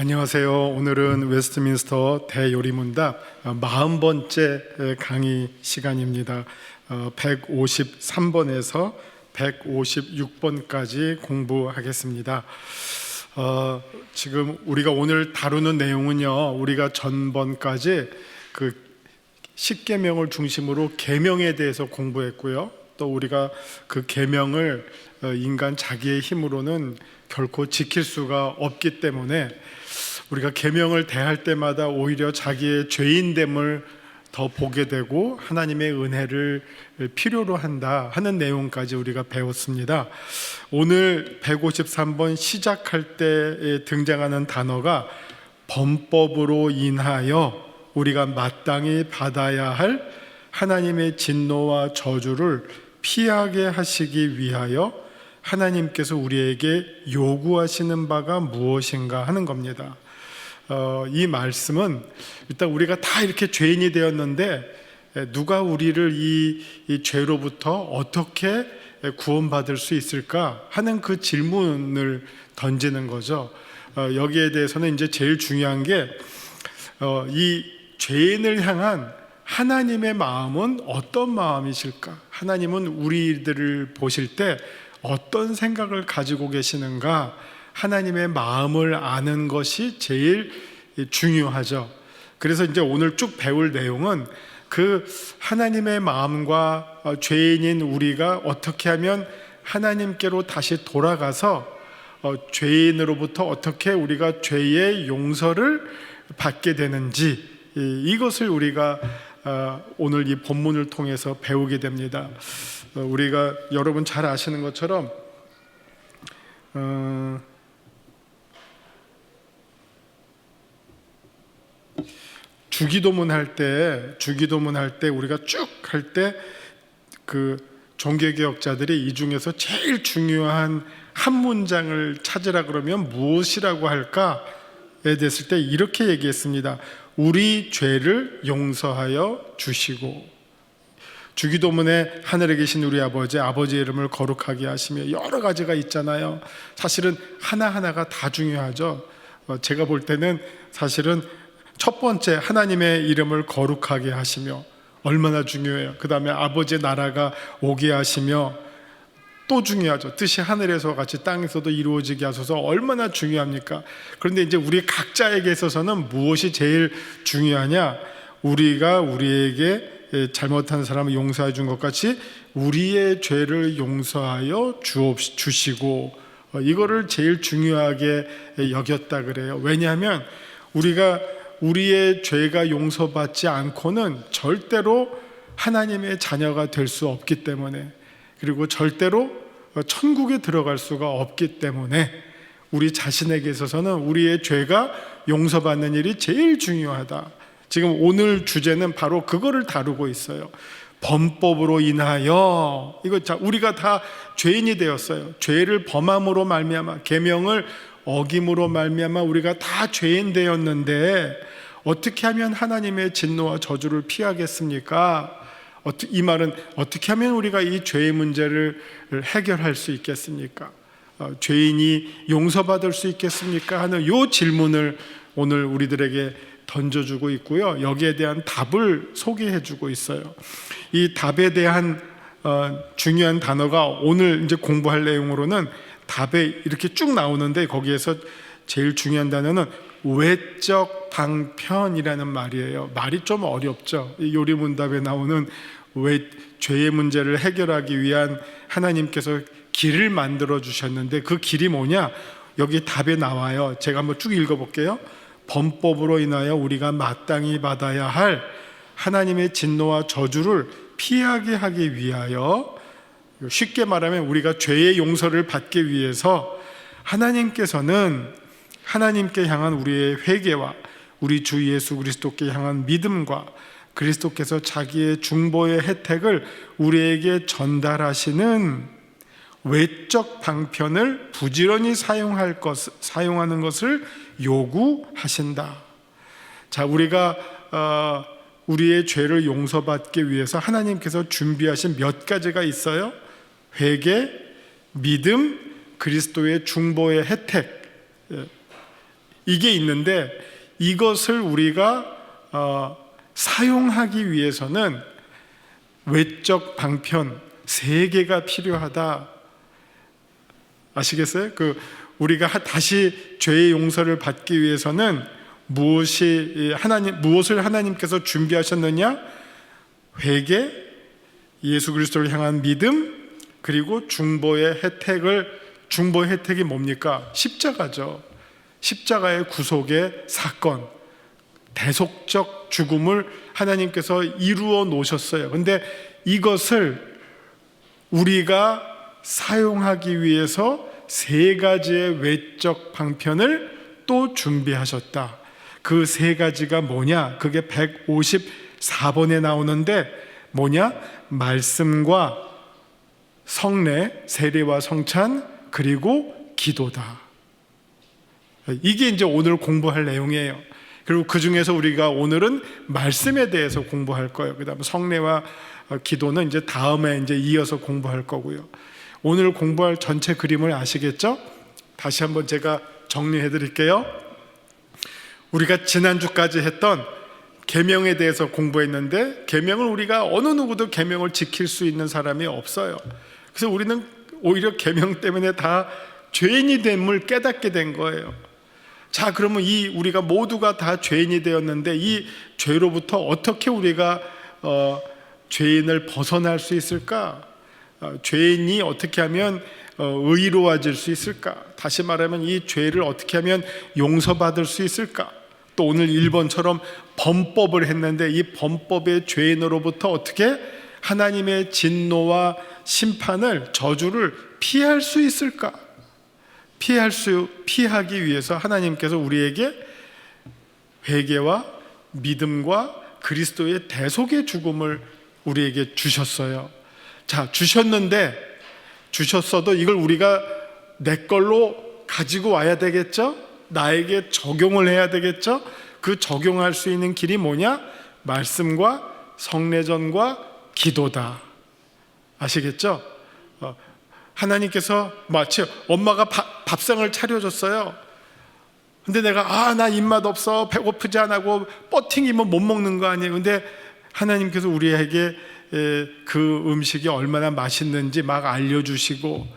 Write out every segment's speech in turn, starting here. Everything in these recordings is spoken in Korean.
안녕하세요. 오늘은 웨스트민스터 대요리문답 40번째 강의 시간입니다. 153번에서 156번까지 공부하겠습니다. 지금 우리가 오늘 다루는 내용은요, 우리가 전번까지 그 십계명을 중심으로 계명에 대해서 공부했고요. 또 우리가 그 계명을 인간 자기의 힘으로는 결코 지킬 수가 없기 때문에 우리가 계명을 대할 때마다 오히려 자기의 죄인됨을 더 보게 되고 하나님의 은혜를 필요로 한다 하는 내용까지 우리가 배웠습니다. 오늘 153번 시작할 때 등장하는 단어가 범법으로 인하여 우리가 마땅히 받아야 할 하나님의 진노와 저주를 피하게 하시기 위하여 하나님께서 우리에게 요구하시는 바가 무엇인가 하는 겁니다. 이 말씀은 일단 우리가 다 이렇게 죄인이 되었는데 누가 우리를 이 죄로부터 어떻게 구원받을 수 있을까 하는 그 질문을 던지는 거죠. 여기에 대해서는 이제 제일 중요한 게 이 죄인을 향한 하나님의 마음은 어떤 마음이실까? 하나님은 우리들을 보실 때 어떤 생각을 가지고 계시는가? 하나님의 마음을 아는 것이 제일 중요하죠. 그래서 이제 오늘 쭉 배울 내용은 그 하나님의 마음과 죄인인 우리가 어떻게 하면 하나님께로 다시 돌아가서 죄인으로부터 어떻게 우리가 죄의 용서를 받게 되는지, 이것을 우리가 오늘 이 본문을 통해서 배우게 됩니다. 우리가 여러분 잘 아시는 것처럼 주기도문 할 때 우리가 쭉 할 때 그 종교개혁자들이 이 중에서 제일 중요한 한 문장을 찾으라 그러면 무엇이라고 할까에 됐을 때 이렇게 얘기했습니다. 우리 죄를 용서하여 주시고. 주기도문에 하늘에 계신 우리 아버지의 이름을 거룩하게 하시며 여러 가지가 있잖아요. 사실은 하나하나가 다 중요하죠. 제가 볼 때는 사실은 첫 번째 하나님의 이름을 거룩하게 하시며 얼마나 중요해요. 그 다음에 아버지의 나라가 오게 하시며 또 중요하죠. 뜻이 하늘에서 같이 땅에서도 이루어지게 하소서. 얼마나 중요합니까? 그런데 이제 우리 각자에게 있어서는 무엇이 제일 중요하냐? 우리가 우리에게 잘못한 사람을 용서해 준 것 같이 우리의 죄를 용서하여 주시고, 이거를 제일 중요하게 여겼다 그래요. 왜냐하면 우리가 우리의 죄가 용서받지 않고는 절대로 하나님의 자녀가 될 수 없기 때문에, 그리고 절대로 천국에 들어갈 수가 없기 때문에 우리 자신에게 있어서는 우리의 죄가 용서받는 일이 제일 중요하다. 지금 오늘 주제는 바로 그거를 다루고 있어요. 범법으로 인하여, 이거 우리가 다 죄인이 되었어요. 죄를 범함으로 말미암아, 계명을 어김으로 말미암아 우리가 다 죄인 되었는데 어떻게 하면 하나님의 진노와 저주를 피하겠습니까? 이 말은 어떻게 하면 우리가 이 죄의 문제를 해결할 수 있겠습니까? 죄인이 용서받을 수 있겠습니까? 하는 이 질문을 오늘 우리들에게 던져주고 있고요. 여기에 대한 답을 소개해주고 있어요. 이 답에 대한 중요한 단어가 오늘 이제 공부할 내용으로는 답에 이렇게 쭉 나오는데, 거기에서 제일 중요한 단어는 외적 방편이라는 말이에요. 말이 좀 어렵죠. 이 요리문답에 나오는 죄의 문제를 해결하기 위한 하나님께서 길을 만들어 주셨는데 그 길이 뭐냐? 여기 답에 나와요. 제가 한번 쭉 읽어볼게요. 범법으로 인하여 우리가 마땅히 받아야 할 하나님의 진노와 저주를 피하게 하기 위하여, 쉽게 말하면 우리가 죄의 용서를 받기 위해서 하나님께서는 하나님께 향한 우리의 회개와 우리 주 예수 그리스도께 향한 믿음과 그리스도께서 자기의 중보의 혜택을 우리에게 전달하시는 외적 방편을 부지런히 사용하는 것을 요구하신다. 자, 우리가 우리의 죄를 용서받기 위해서 하나님께서 준비하신 몇 가지가 있어요. 회개, 믿음, 그리스도의 중보의 혜택, 이게 있는데 이것을 우리가 사용하기 위해서는 외적 방편 3개가 필요하다. 아시겠어요? 우리가 다시 죄의 용서를 받기 위해서는 무엇을 하나님께서 준비하셨느냐? 회개, 예수 그리스도를 향한 믿음, 그리고 중보의 혜택이 뭡니까? 십자가죠. 십자가의 구속의 사건, 대속적 죽음을 하나님께서 이루어 놓으셨어요. 근데 이것을 우리가 사용하기 위해서 3가지의 외적 방편을 또 준비하셨다. 그 3가지가 뭐냐? 그게 154번에 나오는데 뭐냐? 말씀과 성례, 세례와 성찬, 그리고 기도다. 이게 이제 오늘 공부할 내용이에요. 그리고 그 중에서 우리가 오늘은 말씀에 대해서 공부할 거예요. 그 다음에 성례와 기도는 이제 다음에 이제 이어서 공부할 거고요. 오늘 공부할 전체 그림을 아시겠죠? 다시 한번 제가 정리해 드릴게요. 우리가 지난주까지 했던 계명에 대해서 공부했는데, 계명을 우리가 어느 누구도 계명을 지킬 수 있는 사람이 없어요. 그래서 우리는 오히려 계명 때문에 다 죄인이 됨을 깨닫게 된 거예요. 자, 그러면 우리가 모두가 다 죄인이 되었는데 이 죄로부터 어떻게 우리가 죄인을 벗어날 수 있을까? 죄인이 어떻게 하면 의로워질 수 있을까? 다시 말하면 이 죄를 어떻게 하면 용서받을 수 있을까? 또 오늘 1번처럼 범법을 했는데 이 범법의 죄인으로부터 어떻게 하나님의 진노와 심판을, 저주를 피할 수 있을까? 피하기 위해서 하나님께서 우리에게 회개와 믿음과 그리스도의 대속의 죽음을 우리에게 주셨어요. 자, 주셨어도 이걸 우리가 내 걸로 가지고 와야 되겠죠? 나에게 적용을 해야 되겠죠? 그 적용할 수 있는 길이 뭐냐? 말씀과 성례전과 기도다. 아시겠죠? 하나님께서 마치 엄마가 밥상을 차려줬어요. 근데 내가 나 입맛 없어, 배고프지 않고 뻗팅이면 못 먹는 거 아니에요. 근데 하나님께서 우리에게 그 음식이 얼마나 맛있는지 막 알려주시고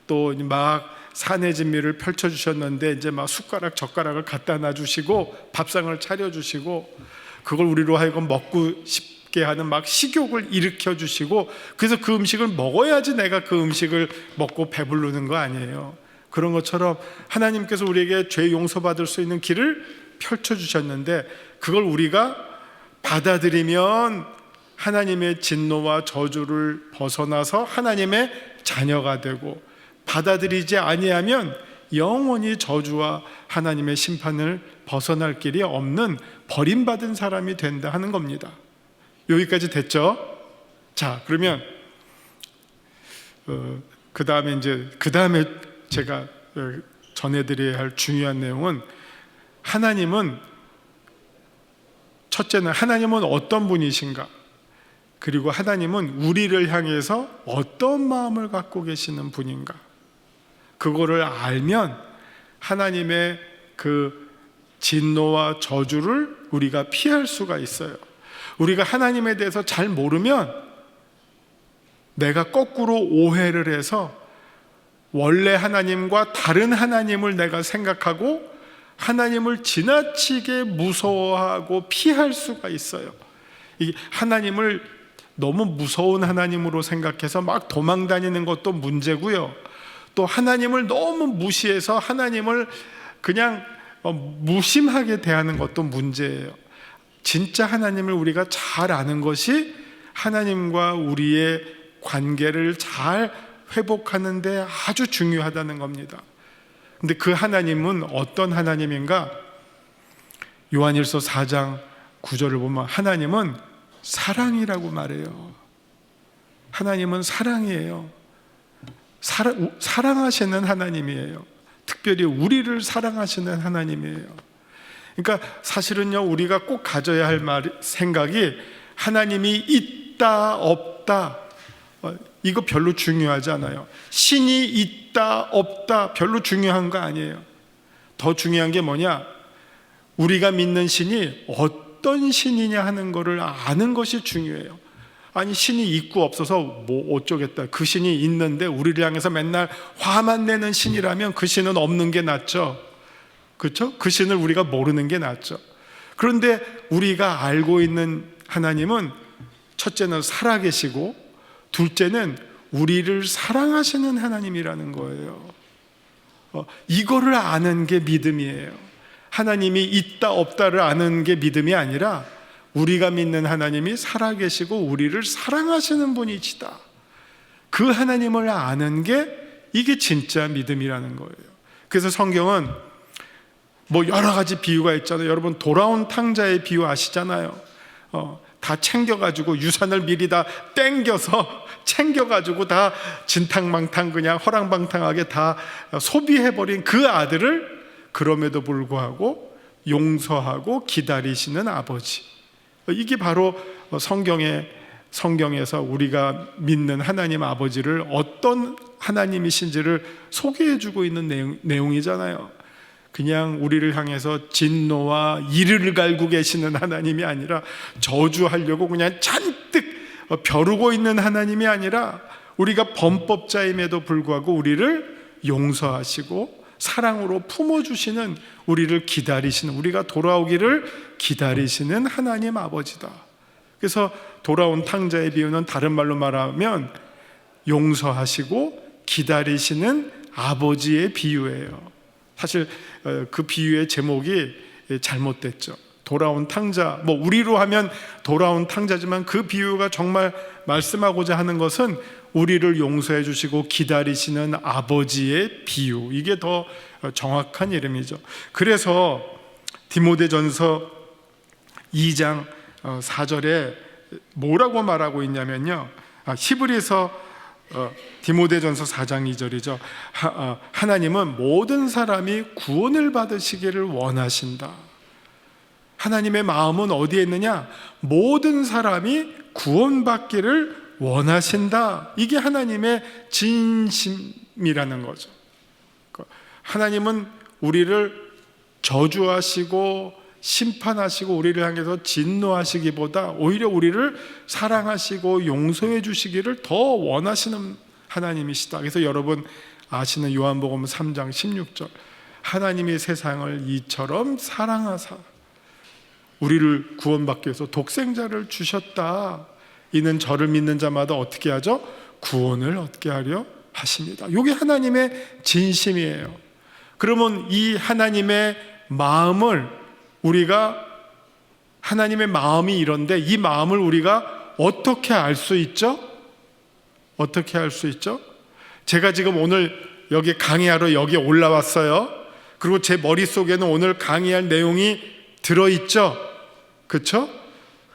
또 막 산의 진미를 펼쳐주셨는데 이제 막 젓가락을 갖다 놔주시고 밥상을 차려주시고 그걸 우리로 하여금 먹고 싶게 하는 막 식욕을 일으켜 주시고, 그래서 그 음식을 먹어야지 내가 그 음식을 먹고 배부르는 거 아니에요. 그런 것처럼 하나님께서 우리에게 죄 용서받을 수 있는 길을 펼쳐주셨는데 그걸 우리가 받아들이면 하나님의 진노와 저주를 벗어나서 하나님의 자녀가 되고, 받아들이지 아니하면 영원히 저주와 하나님의 심판을 벗어날 길이 없는 버림받은 사람이 된다 하는 겁니다. 여기까지 됐죠? 자, 그러면 그 다음에 제가 전해드려야 할 중요한 내용은, 첫째는 하나님은 어떤 분이신가? 그리고 하나님은 우리를 향해서 어떤 마음을 갖고 계시는 분인가? 그거를 알면 하나님의 그 진노와 저주를 우리가 피할 수가 있어요. 우리가 하나님에 대해서 잘 모르면 내가 거꾸로 오해를 해서 원래 하나님과 다른 하나님을 내가 생각하고 하나님을 지나치게 무서워하고 피할 수가 있어요. 이 하나님을 너무 무서운 하나님으로 생각해서 막 도망다니는 것도 문제고요. 또 하나님을 너무 무시해서 하나님을 그냥 무심하게 대하는 것도 문제예요. 진짜 하나님을 우리가 잘 아는 것이 하나님과 우리의 관계를 잘 회복하는 데 아주 중요하다는 겁니다. 근데 그 하나님은 어떤 하나님인가? 요한일서 4장 9절을 보면 하나님은 사랑이라고 말해요. 하나님은 사랑이에요. 사랑하시는 하나님이에요. 특별히 우리를 사랑하시는 하나님이에요. 그러니까 사실은요, 우리가 꼭 가져야 할 생각이 하나님이 있다 없다 이거 별로 중요하지 않아요. 신이 있다 없다 별로 중요한 거 아니에요. 더 중요한 게 뭐냐? 우리가 믿는 신이 어떤 신이냐 하는 것을 아는 것이 중요해요. 아니, 신이 있고 없어서 뭐 어쩌겠다, 그 신이 있는데 우리를 향해서 맨날 화만 내는 신이라면 그 신은 없는 게 낫죠. 그렇죠? 그 신을 우리가 모르는 게 낫죠. 그런데 우리가 알고 있는 하나님은 첫째는 살아계시고 둘째는 우리를 사랑하시는 하나님이라는 거예요. 이거를 아는 게 믿음이에요. 하나님이 있다 없다를 아는 게 믿음이 아니라 우리가 믿는 하나님이 살아계시고 우리를 사랑하시는 분이시다, 그 하나님을 아는 게 이게 진짜 믿음이라는 거예요. 그래서 성경은 뭐 여러 가지 비유가 있잖아요. 여러분, 돌아온 탕자의 비유 아시잖아요. 다 챙겨가지고 유산을 미리 다 땡겨서 챙겨가지고 다 진탕망탕 그냥 허랑방탕하게 다 소비해버린 그 아들을 그럼에도 불구하고 용서하고 기다리시는 아버지, 이게 바로 성경에서 우리가 믿는 하나님 아버지를 어떤 하나님이신지를 소개해주고 있는 내용이잖아요. 그냥 우리를 향해서 진노와 이를 갈고 계시는 하나님이 아니라, 저주하려고 그냥 잔뜩 벼르고 있는 하나님이 아니라, 우리가 범법자임에도 불구하고 우리를 용서하시고 사랑으로 품어주시는, 우리를 기다리시는, 우리가 돌아오기를 기다리시는 하나님 아버지다. 그래서 돌아온 탕자의 비유는 다른 말로 말하면 용서하시고 기다리시는 아버지의 비유예요. 사실 그 비유의 제목이 잘못됐죠. 돌아온 탕자, 뭐 우리로 하면 돌아온 탕자지만 그 비유가 정말 말씀하고자 하는 것은 우리를 용서해 주시고 기다리시는 아버지의 비유, 이게 더 정확한 이름이죠. 그래서 디모데전서 2장 4절에 뭐라고 말하고 있냐면요, 히브리서 디모데전서 4장 2절이죠. 하나님은 모든 사람이 구원을 받으시기를 원하신다. 하나님의 마음은 어디에 있느냐? 모든 사람이 구원받기를 원하신다. 이게 하나님의 진심이라는 거죠. 하나님은 우리를 저주하시고 심판하시고 우리를 향해서 진노하시기보다 오히려 우리를 사랑하시고 용서해 주시기를 더 원하시는 하나님이시다. 그래서 여러분 아시는 요한복음 3장 16절, 하나님이 세상을 이처럼 사랑하사 우리를 구원받기 위해서 독생자를 주셨다. 이는 저를 믿는 자마다 어떻게 하죠? 구원을 얻게 하려 하십니다. 이게 하나님의 진심이에요. 그러면 이 하나님의 마음을 우리가, 하나님의 마음이 이런데 이 마음을 우리가 어떻게 알 수 있죠? 어떻게 알 수 있죠? 제가 지금 오늘 여기 강의하러 여기 올라왔어요. 그리고 제 머릿속에는 오늘 강의할 내용이 들어있죠? 그렇죠?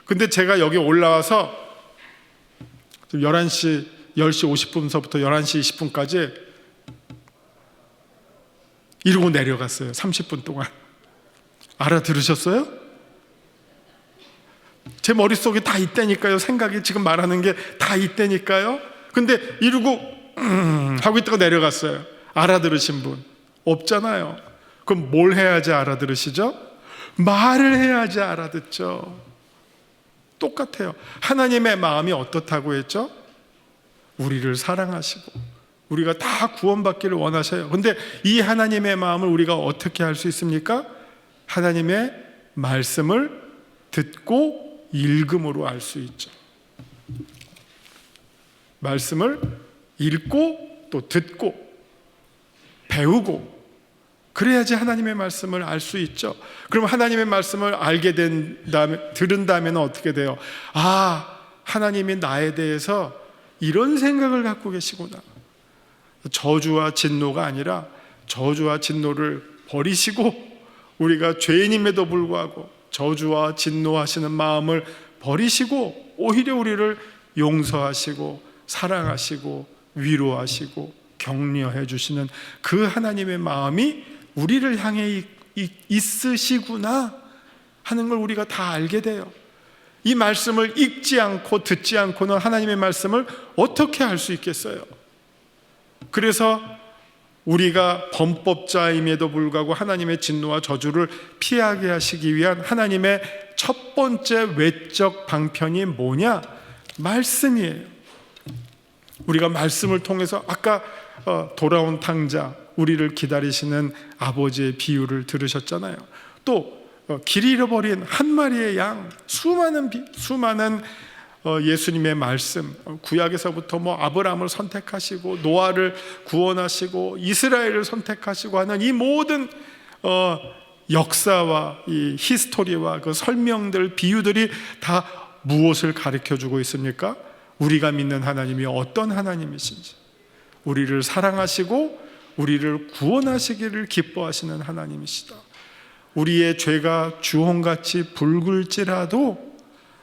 근데 제가 여기 올라와서 10시 50분서부터 11시 20분까지 이러고 내려갔어요. 30분 동안. 알아들으셨어요? 제 머릿속에 다 있다니까요. 생각이 지금 말하는 게 다 있다니까요. 근데 이러고 하고 있다가 내려갔어요. 알아들으신 분 없잖아요. 그럼 뭘 해야지 알아들으시죠? 말을 해야지 알아듣죠. 똑같아요. 하나님의 마음이 어떻다고 했죠? 우리를 사랑하시고 우리가 다 구원받기를 원하셔요. 근데 이 하나님의 마음을 우리가 어떻게 할 수 있습니까? 하나님의 말씀을 듣고 읽음으로 알 수 있죠. 말씀을 읽고 또 듣고 배우고, 그래야지 하나님의 말씀을 알 수 있죠. 그럼 하나님의 말씀을 알게 된 다음에, 들은 다음에는 어떻게 돼요? 아, 하나님이 나에 대해서 이런 생각을 갖고 계시구나. 저주와 진노가 아니라 저주와 진노를 버리시고, 우리가 죄인임에도 불구하고 저주와 진노하시는 마음을 버리시고 오히려 우리를 용서하시고 사랑하시고 위로하시고 격려해 주시는 그 하나님의 마음이 우리를 향해 있으시구나 하는 걸 우리가 다 알게 돼요. 이 말씀을 읽지 않고 듣지 않고는 하나님의 말씀을 어떻게 알 수 있겠어요? 그래서 우리가 범법자임에도 불구하고 하나님의 진노와 저주를 피하게 하시기 위한 하나님의 첫 번째 외적 방편이 뭐냐? 말씀이에요. 우리가 말씀을 통해서 아까 돌아온 탕자, 우리를 기다리시는 아버지의 비유를 들으셨잖아요. 또 길 잃어버린 한 마리의 양, 수많은 예수님의 말씀, 구약에서부터 아브라함을 선택하시고 노아를 구원하시고 이스라엘을 선택하시고 하는 이 모든 역사와 이 히스토리와 그 설명들, 비유들이 다 무엇을 가르쳐주고 있습니까? 우리가 믿는 하나님이 어떤 하나님이신지, 우리를 사랑하시고 우리를 구원하시기를 기뻐하시는 하나님이시다. 우리의 죄가 주홍같이 붉을지라도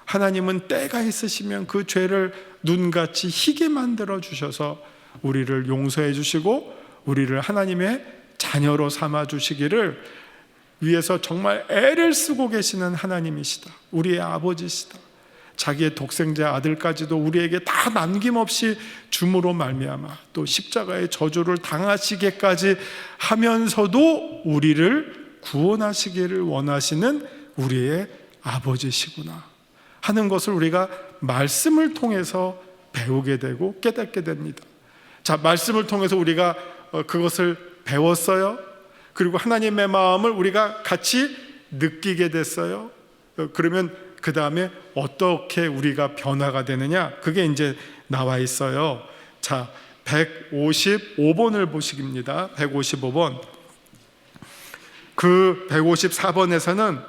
하나님은 때가 있으시면 그 죄를 눈같이 희게 만들어 주셔서 우리를 용서해 주시고 우리를 하나님의 자녀로 삼아 주시기를 위해서 정말 애를 쓰고 계시는 하나님이시다. 우리의 아버지시다. 자기의 독생자 아들까지도 우리에게 다 남김없이 줌으로 말미암아 또 십자가의 저주를 당하시게까지 하면서도 우리를 구원하시기를 원하시는 우리의 아버지시구나 하는 것을 우리가 말씀을 통해서 배우게 되고 깨닫게 됩니다. 자, 말씀을 통해서 우리가 그것을 배웠어요. 그리고 하나님의 마음을 우리가 같이 느끼게 됐어요. 그러면 그 다음에 어떻게 우리가 변화가 되느냐? 그게 이제 나와 있어요. 자, 155번을 보시기입니다. 155번. 그 154번에서는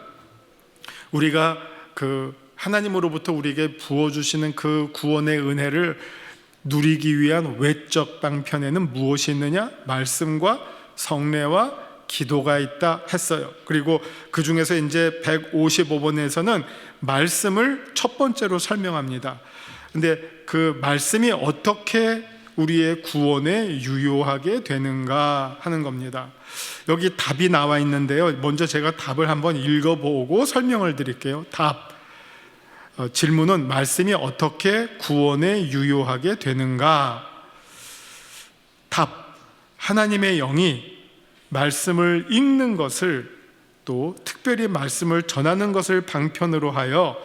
우리가 그 하나님으로부터 우리에게 부어주시는 그 구원의 은혜를 누리기 위한 외적 방편에는 무엇이 있느냐? 말씀과 성례와 기도가 있다 했어요. 그리고 그 중에서 이제 155번에서는 말씀을 첫 번째로 설명합니다. 근데 그 말씀이 어떻게 우리의 구원에 유효하게 되는가 하는 겁니다. 여기 답이 나와 있는데요. 먼저 제가 답을 한번 읽어보고 설명을 드릴게요. 답. 질문은 말씀이 어떻게 구원에 유효하게 되는가? 답. 하나님의 영이 말씀을 읽는 것을 또 특별히 말씀을 전하는 것을 방편으로 하여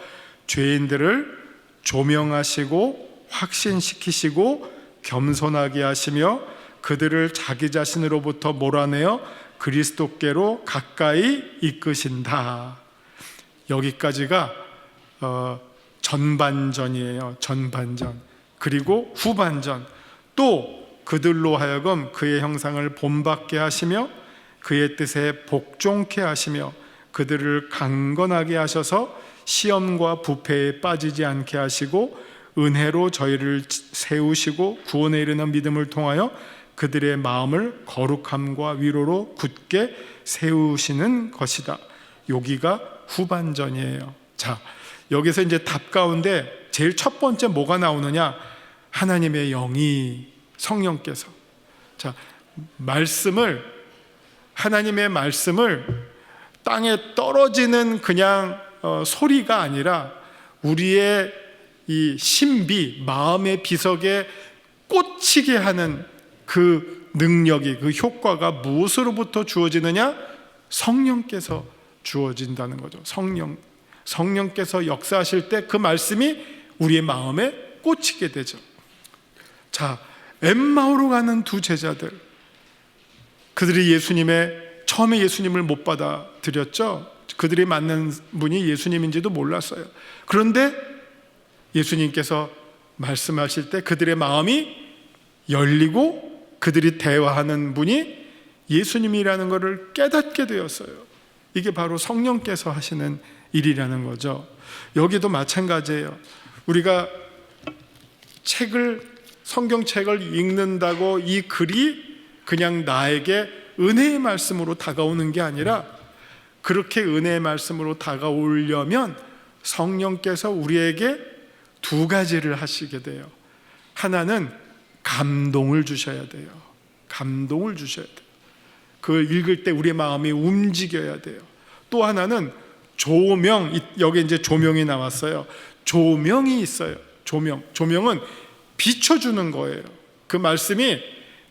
죄인들을 조명하시고 확신시키시고 겸손하게 하시며 그들을 자기 자신으로부터 몰아내어 그리스도께로 가까이 이끄신다. 여기까지가 전반전이에요. 전반전. 그리고 후반전. 또 그들로 하여금 그의 형상을 본받게 하시며 그의 뜻에 복종케 하시며 그들을 강건하게 하셔서 시험과 부패에 빠지지 않게 하시고 은혜로 저희를 세우시고 구원에 이르는 믿음을 통하여 그들의 마음을 거룩함과 위로로 굳게 세우시는 것이다. 여기가 후반전이에요. 자, 여기서 이제 답 가운데 제일 첫 번째 뭐가 나오느냐? 하나님의 영이, 성령께서, 자, 하나님의 말씀을 땅에 떨어지는 그냥 소리가 아니라 우리의 이 신비, 마음의 비석에 꽂히게 하는 그 능력이, 그 효과가 무엇으로부터 주어지느냐? 성령께서 주어진다는 거죠. 성령께서 역사하실 때 그 말씀이 우리의 마음에 꽂히게 되죠. 자, 엠마오로 가는 두 제자들, 그들이 처음에 예수님을 못 받아들였죠. 그들이 만난 분이 예수님인지도 몰랐어요. 그런데 예수님께서 말씀하실 때 그들의 마음이 열리고 그들이 대화하는 분이 예수님이라는 것을 깨닫게 되었어요. 이게 바로 성령께서 하시는 일이라는 거죠. 여기도 마찬가지예요. 우리가 성경책을 읽는다고 이 글이 그냥 나에게 은혜의 말씀으로 다가오는 게 아니라, 그렇게 은혜의 말씀으로 다가오려면 성령께서 우리에게 두 가지를 하시게 돼요. 하나는 감동을 주셔야 돼요. 감동을 주셔야 돼요. 그걸 읽을 때 우리의 마음이 움직여야 돼요. 또 하나는 조명, 여기 이제 조명이 나왔어요. 조명이 있어요. 조명은 비춰주는 거예요. 그 말씀이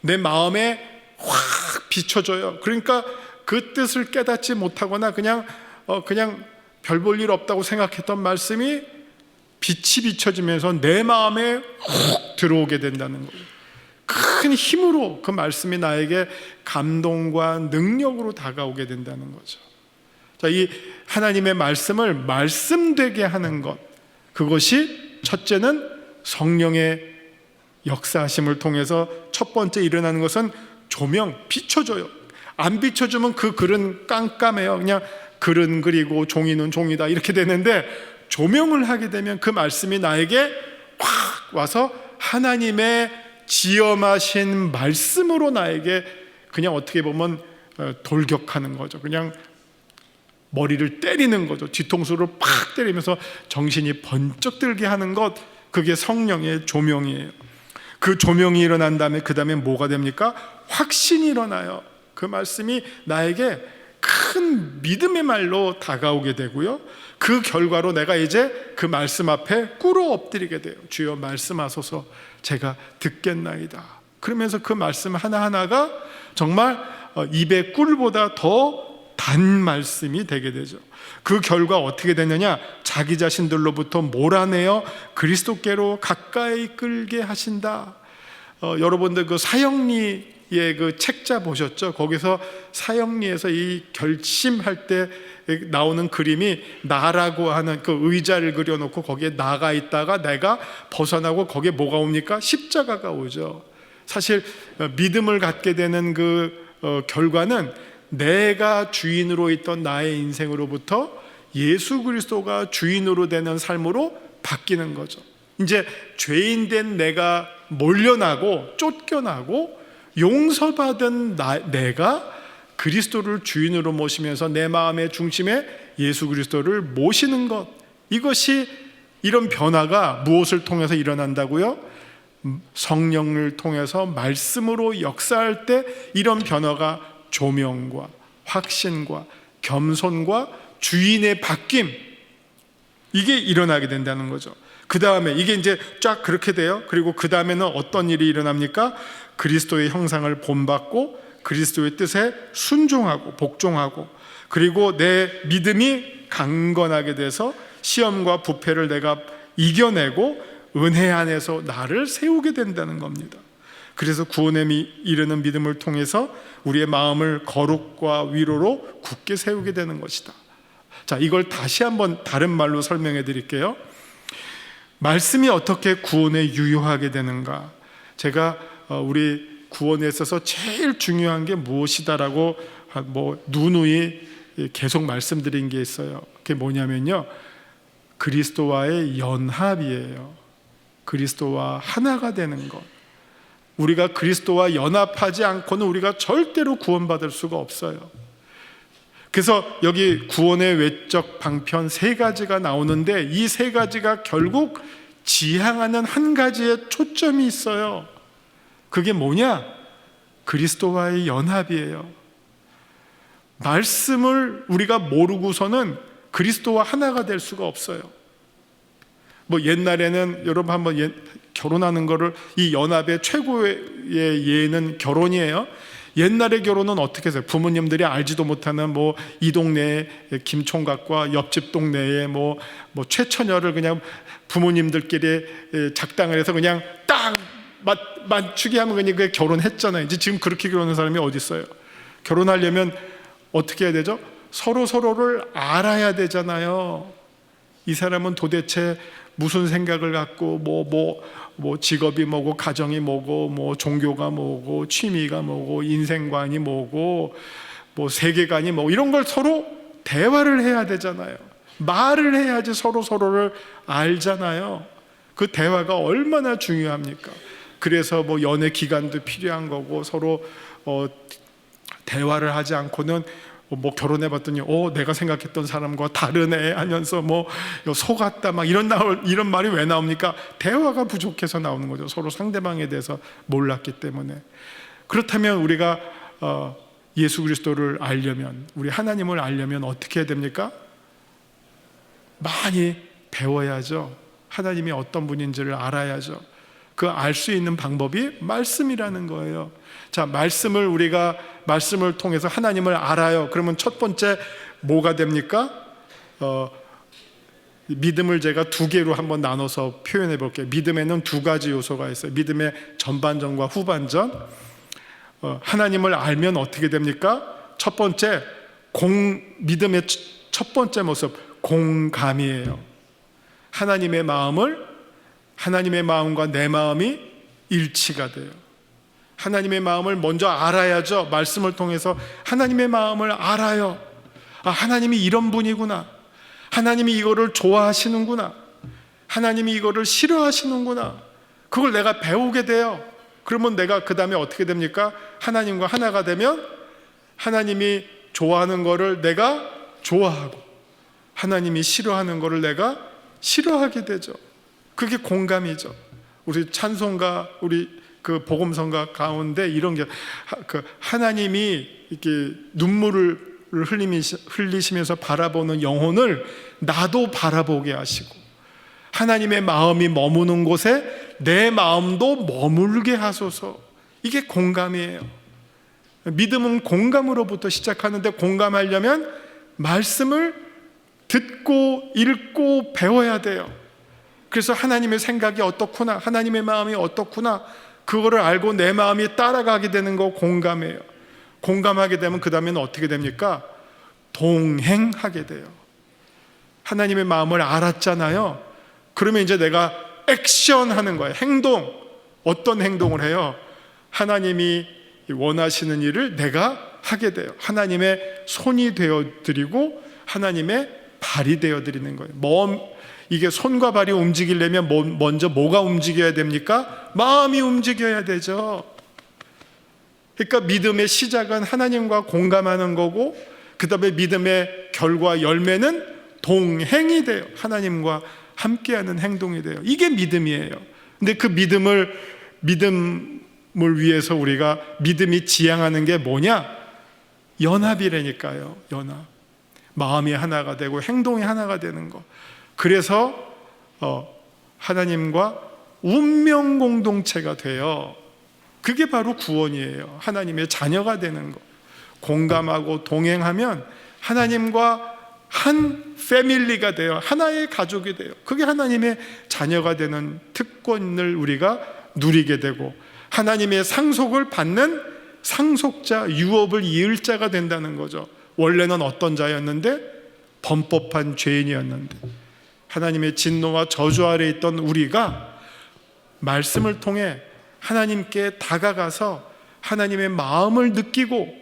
내 마음에 확 비춰져요. 그러니까 그 뜻을 깨닫지 못하거나 그냥 별 볼 일 없다고 생각했던 말씀이 빛이 비춰지면서 내 마음에 훅 들어오게 된다는 거예요. 큰 힘으로 그 말씀이 나에게 감동과 능력으로 다가오게 된다는 거죠. 자, 이 하나님의 말씀을 말씀되게 하는 것, 그것이 첫째는 성령의 역사하심을 통해서 첫 번째 일어나는 것은 조명, 비춰줘요. 안 비춰주면 그 글은 깜깜해요. 그냥 글은 글이고 종이는 종이다 이렇게 되는데, 조명을 하게 되면 그 말씀이 나에게 확 와서 하나님의 지엄하신 말씀으로 나에게 그냥 어떻게 보면 돌격하는 거죠. 그냥 머리를 때리는 거죠. 뒤통수를 팍 때리면서 정신이 번쩍 들게 하는 것, 그게 성령의 조명이에요. 그 조명이 일어난 다음에 그 다음에 뭐가 됩니까? 확신이 일어나요. 그 말씀이 나에게 큰 믿음의 말로 다가오게 되고요, 그 결과로 내가 이제 그 말씀 앞에 꿇어 엎드리게 돼요. 주여 말씀하소서, 제가 듣겠나이다. 그러면서 그 말씀 하나하나가 정말 입의 꿀보다 더 단 말씀이 되게 되죠. 그 결과 어떻게 되느냐? 자기 자신들로부터 몰아내어 그리스도께로 가까이 끌게 하신다. 여러분들 그 사형리의 그 책자 보셨죠? 거기서 사형리에서 이 결심할 때 나오는 그림이 나라고 하는 그 의자를 그려놓고 거기에 나가 있다가 내가 벗어나고 거기에 뭐가 옵니까? 십자가가 오죠. 사실 믿음을 갖게 되는 그 결과는 내가 주인으로 있던 나의 인생으로부터 예수 그리스도가 주인으로 되는 삶으로 바뀌는 거죠. 이제 죄인된 내가 몰려나고 쫓겨나고 용서받은 내가 그리스도를 주인으로 모시면서 내 마음의 중심에 예수 그리스도를 모시는 것, 이것이, 이런 변화가 무엇을 통해서 일어난다고요? 성령을 통해서 말씀으로 역사할 때 이런 변화가 조명과 확신과 겸손과 주인의 바뀜, 이게 일어나게 된다는 거죠. 그 다음에 이게 이제 쫙 그렇게 돼요. 그리고 그 다음에는 어떤 일이 일어납니까? 그리스도의 형상을 본받고 그리스도의 뜻에 순종하고 복종하고, 그리고 내 믿음이 강건하게 돼서 시험과 부패를 내가 이겨내고 은혜 안에서 나를 세우게 된다는 겁니다. 그래서 구원에 이르는 믿음을 통해서 우리의 마음을 거룩과 위로로 굳게 세우게 되는 것이다. 자, 이걸 다시 한번 다른 말로 설명해 드릴게요. 말씀이 어떻게 구원에 유효하게 되는가? 제가 우리 구원에 있어서 제일 중요한 게 무엇이다라고 누누이 계속 말씀드린 게 있어요. 그게 뭐냐면요, 그리스도와의 연합이에요. 그리스도와 하나가 되는 것. 우리가 그리스도와 연합하지 않고는 우리가 절대로 구원받을 수가 없어요. 그래서 여기 구원의 외적 방편 세 가지가 나오는데, 이 세 가지가 결국 지향하는 한 가지에 초점이 있어요. 그게 뭐냐? 그리스도와의 연합이에요. 말씀을 우리가 모르고서는 그리스도와 하나가 될 수가 없어요. 옛날에는 여러분 한번 결혼하는 거를, 이 연합의 최고의 예는 결혼이에요. 옛날의 결혼은 어떻게 해서요? 부모님들이 알지도 못하는 이 동네의 김총각과 옆집 동네의 최처녀를 그냥 부모님들끼리 작당을 해서 그냥 딱 맞추게 하면 그냥 그게 결혼했잖아요. 이제 지금 그렇게 결혼하는 사람이 어디 있어요? 결혼하려면 어떻게 해야 되죠? 서로를 알아야 되잖아요. 이 사람은 도대체 무슨 생각을 갖고 직업이 뭐고, 가정이 뭐고, 종교가 뭐고, 취미가 뭐고, 인생관이 뭐고, 세계관이 뭐고, 이런 걸 서로 대화를 해야 되잖아요. 말을 해야지 서로를 알잖아요. 그 대화가 얼마나 중요합니까? 그래서 연애 기간도 필요한 거고, 서로 대화를 하지 않고는 결혼해 봤더니 내가 생각했던 사람과 다르네 하면서 속았다 이런 말이 왜 나옵니까? 대화가 부족해서 나오는 거죠. 서로 상대방에 대해서 몰랐기 때문에. 그렇다면 우리가 예수 그리스도를 알려면, 우리 하나님을 알려면 어떻게 해야 됩니까? 많이 배워야죠. 하나님이 어떤 분인지를 알아야죠. 그 알 수 있는 방법이 말씀이라는 거예요. 자, 우리가 말씀을 통해서 하나님을 알아요. 그러면 첫 번째 뭐가 됩니까? 믿음을 제가 두 개로 한번 나눠서 표현해 볼게요. 믿음에는 두 가지 요소가 있어요. 믿음의 전반전과 후반전. 하나님을 알면 어떻게 됩니까? 첫 번째, 믿음의 첫 번째 모습, 공감이에요. 하나님의 마음과 내 마음이 일치가 돼요. 하나님의 마음을 먼저 알아야죠. 말씀을 통해서 하나님의 마음을 알아요. 아, 하나님이 이런 분이구나. 하나님이 이거를 좋아하시는구나. 하나님이 이거를 싫어하시는구나. 그걸 내가 배우게 돼요. 그러면 내가 그 다음에 어떻게 됩니까? 하나님과 하나가 되면 하나님이 좋아하는 거를 내가 좋아하고 하나님이 싫어하는 거를 내가 싫어하게 되죠. 그게 공감이죠. 우리 찬송가, 우리 그 복음성가 가운데 이런 게 하나님이 이렇게 눈물을 흘리시면서 바라보는 영혼을 나도 바라보게 하시고 하나님의 마음이 머무는 곳에 내 마음도 머물게 하소서. 이게 공감이에요. 믿음은 공감으로부터 시작하는데 공감하려면 말씀을 듣고 읽고 배워야 돼요. 그래서 하나님의 생각이 어떻구나, 하나님의 마음이 어떻구나, 그거를 알고 내 마음이 따라가게 되는 거 공감해요. 공감하게 되면 그 다음에는 어떻게 됩니까? 동행하게 돼요. 하나님의 마음을 알았잖아요. 그러면 이제 내가 액션하는 거예요. 행동. 어떤 행동을 해요? 하나님이 원하시는 일을 내가 하게 돼요. 하나님의 손이 되어드리고 하나님의 발이 되어드리는 거예요. 이게 손과 발이 움직이려면 먼저 뭐가 움직여야 됩니까? 마음이 움직여야 되죠. 그러니까 믿음의 시작은 하나님과 공감하는 거고 그 다음에 믿음의 결과 열매는 동행이 돼요. 하나님과 함께하는 행동이 돼요. 이게 믿음이에요. 근데 그 믿음을 위해서 우리가 믿음이 지향하는 게 뭐냐? 연합이라니까요. 연합. 마음이 하나가 되고 행동이 하나가 되는 거. 그래서 하나님과 운명 공동체가 돼요. 그게 바로 구원이에요. 하나님의 자녀가 되는 거. 공감하고 동행하면 하나님과 한 패밀리가 돼요. 하나의 가족이 돼요. 그게 하나님의 자녀가 되는 특권을 우리가 누리게 되고 하나님의 상속을 받는 상속자, 유업을 이을 자가 된다는 거죠. 원래는 어떤 자였는데? 범법한 죄인이었는데 하나님의 진노와 저주 아래 있던 우리가 말씀을 통해 하나님께 다가가서 하나님의 마음을 느끼고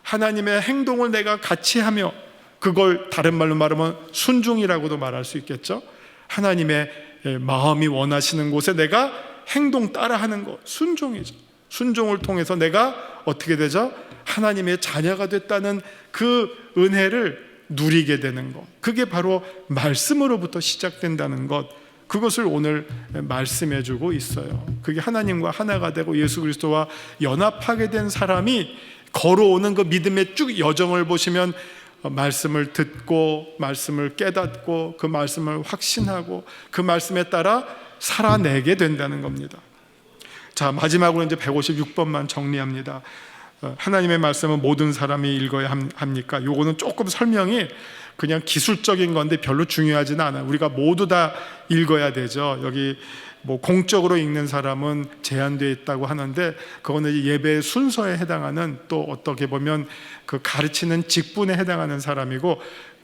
하나님의 행동을 내가 같이 하며 그걸 다른 말로 말하면 순종이라고도 말할 수 있겠죠. 하나님의 마음이 원하시는 곳에 내가 행동 따라하는 것, 순종이죠. 순종을 통해서 내가 어떻게 되죠? 하나님의 자녀가 됐다는 그 은혜를 누리게 되는 것, 그게 바로 말씀으로부터 시작된다는 것, 그것을 오늘 말씀해 주고 있어요. 그게 하나님과 하나가 되고 예수 그리스도와 연합하게 된 사람이 걸어오는 그 믿음의 쭉 여정을 보시면 말씀을 듣고 말씀을 깨닫고 그 말씀을 확신하고 그 말씀에 따라 살아내게 된다는 겁니다. 자, 마지막으로 이제 156번만 정리합니다. 하나님의 말씀은 모든 사람이 읽어야 합니까? 요거는 조금 설명이 그냥 기술적인 건데 별로 중요하지는 않아요. 우리가 모두 다 읽어야 되죠. 여기 뭐 공적으로 읽는 사람은 제한되어 있다고 하는데 그거는 예배 순서에 해당하는, 또 어떻게 보면 그 가르치는 직분에 해당하는 사람이고,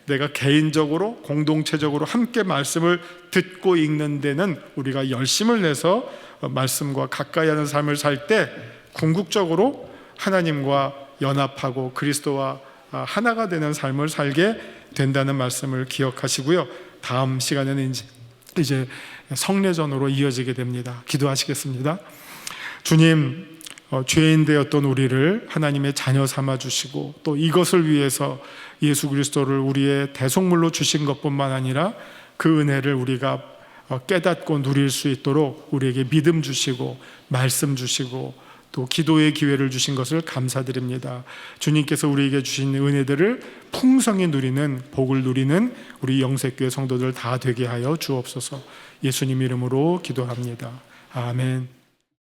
내가 개인적으로 공동체적으로 함께 말씀을 듣고 읽는 데는 우리가 열심을 내서 말씀과 가까이 하는 삶을 살 때 궁극적으로 하나님과 연합하고 그리스도와 하나가 되는 삶을 살게 된다는 말씀을 기억하시고요. 다음 시간에는 이제 성례전으로 이어지게 됩니다. 기도하시겠습니다. 주님, 죄인 되었던 우리를 하나님의 자녀 삼아 주시고 또 이것을 위해서 예수 그리스도를 우리의 대속물로 주신 것뿐만 아니라 그 은혜를 우리가 깨닫고 누릴 수 있도록 우리에게 믿음 주시고 말씀 주시고 또 기도의 기회를 주신 것을 감사드립니다. 주님께서 우리에게 주신 은혜들을 풍성히 누리는, 복을 누리는 우리 영색교회 성도들 다 되게 하여 주옵소서. 예수님 이름으로 기도합니다. 아멘.